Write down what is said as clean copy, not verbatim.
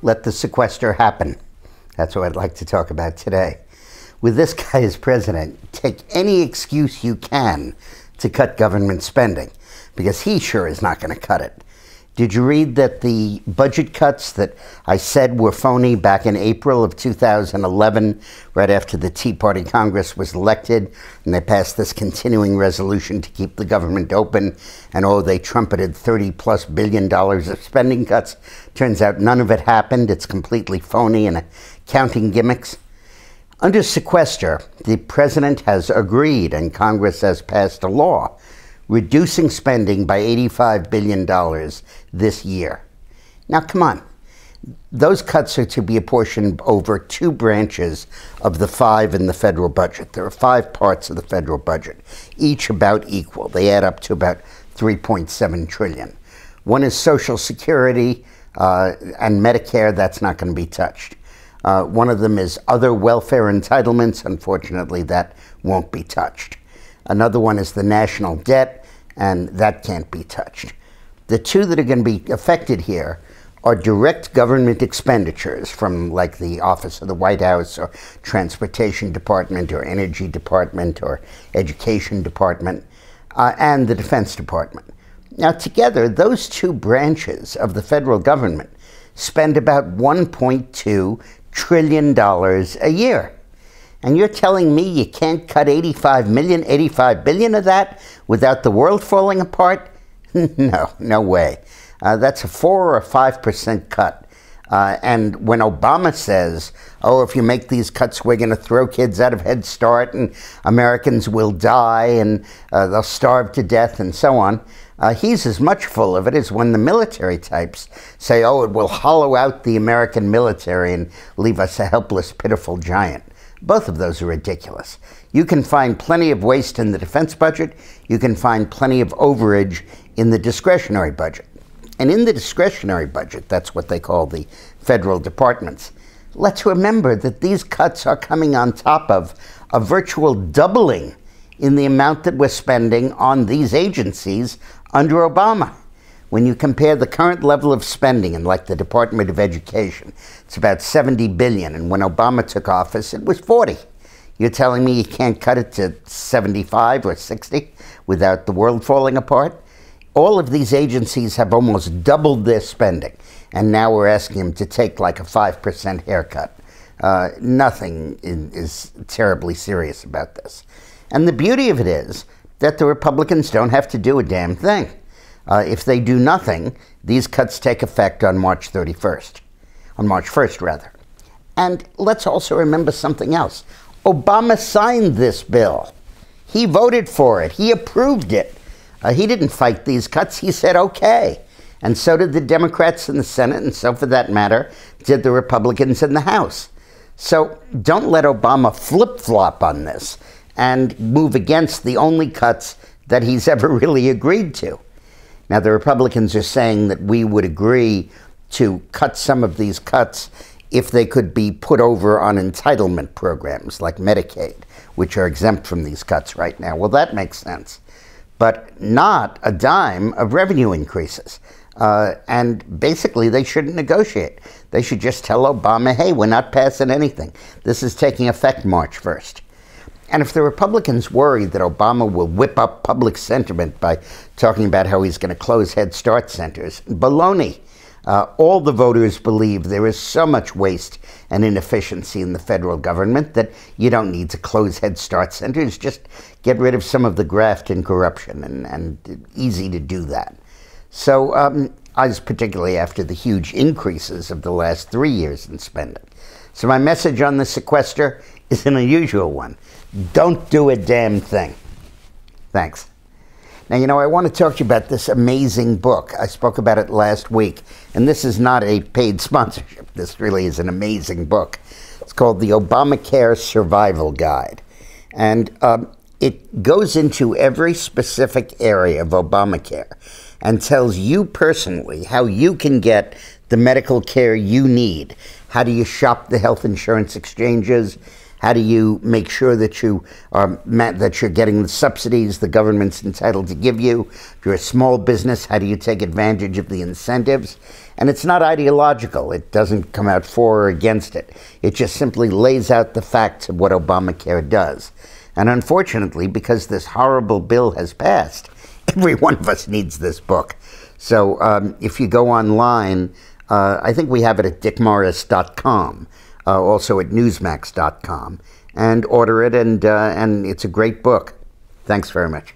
let the sequester happen. That's what I'd like to talk about today. With this guy as president, take any excuse you can to cut government spending, because he sure is not going to cut it. Did you read that the budget cuts that I said were phony back in April of 2011, right after the Tea Party Congress was elected, and they passed this continuing resolution to keep the government open, and oh, they trumpeted $30+ billion of spending cuts? Turns out none of it happened. It's completely phony and accounting gimmicks. Under sequester, the president has agreed, and Congress has passed a law reducing spending by $85 billion this year. Now, come on. Those cuts are to be apportioned over two branches of the five in the federal budget. There are 5 parts of the federal budget, each about equal. They add up to about $3.7 trillion. One is Social Security and Medicare. That's not going to be touched. One of them is other welfare entitlements. Unfortunately, that won't be touched. Another one is the national debt, and that can't be touched. The two that are going to be affected here are direct government expenditures from, like, the Office of the White House or Transportation Department or Energy Department or Education Department, and the Defense Department. Now, together, those two branches of the federal government spend about $1.2 trillion a year. And you're telling me you can't cut 85 billion of that without the world falling apart? No way. That's a 4 or 5% cut. And when Obama says, oh, if you make these cuts, we're going to throw kids out of Head Start and Americans will die and they'll starve to death and so on, he's as much full of it as when the military types say, oh, it will hollow out the American military and leave us a helpless, pitiful giant. Both of those are ridiculous. You can find plenty of waste in the defense budget. You can find plenty of overage in the discretionary budget. And in the discretionary budget, that's what they call the federal departments, let's remember that these cuts are coming on top of a virtual doubling in the amount that we're spending on these agencies under Obama. When you compare the current level of spending in, like, the Department of Education, it's about $70 billion, and when Obama took office, it was $40. You're telling me you can't cut it to 75 or 60 without the world falling apart? All of these agencies have almost doubled their spending, and now we're asking them to take like a 5% haircut. Nothing is terribly serious about this. And the beauty of it is that the Republicans don't have to do a damn thing. If they do nothing, these cuts take effect on March 31st. On March 1st, rather. And let's also remember something else. Obama signed this bill. He voted for it. He approved it. He didn't fight these cuts. He said, okay. And so did the Democrats in the Senate, and so, for that matter, did the Republicans in the House. So don't let Obama flip-flop on this and move against the only cuts that he's ever really agreed to. Now, the Republicans are saying that we would agree to cut some of these cuts if they could be put over on entitlement programs like Medicaid, which are exempt from these cuts right now. Well, that makes sense. But not a dime of revenue increases. And basically, they shouldn't negotiate. They should just tell Obama, hey, we're not passing anything. This is taking effect March 1st. And if the Republicans worry that Obama will whip up public sentiment by talking about how he's going to close Head Start centers, baloney. All the voters believe there is so much waste and inefficiency in the federal government that you don't need to close Head Start centers. Just get rid of some of the graft and corruption, and easy to do that. So I was particularly after the huge increases of the last 3 years in spending. So my message on the sequester is an unusual one. Don't do a damn thing. Thanks. Now, you know, I want to talk to you about this amazing book. I spoke about it last week, and this is not a paid sponsorship. This really is an amazing book. It's called The Obamacare Survival Guide. And it goes into every specific area of Obamacare and tells you personally how you can get the medical care you need. How do you shop the health insurance exchanges? How do you make sure that that you're getting the subsidies the government's entitled to give you? If you're a small business, how do you take advantage of the incentives? And it's not ideological. It doesn't come out for or against it. It just simply lays out the facts of what Obamacare does. And unfortunately, because this horrible bill has passed, every one of us needs this book. So if you go online, I think we have it at dickmorris.com, also at newsmax.com, and order it, and it's a great book. Thanks very much.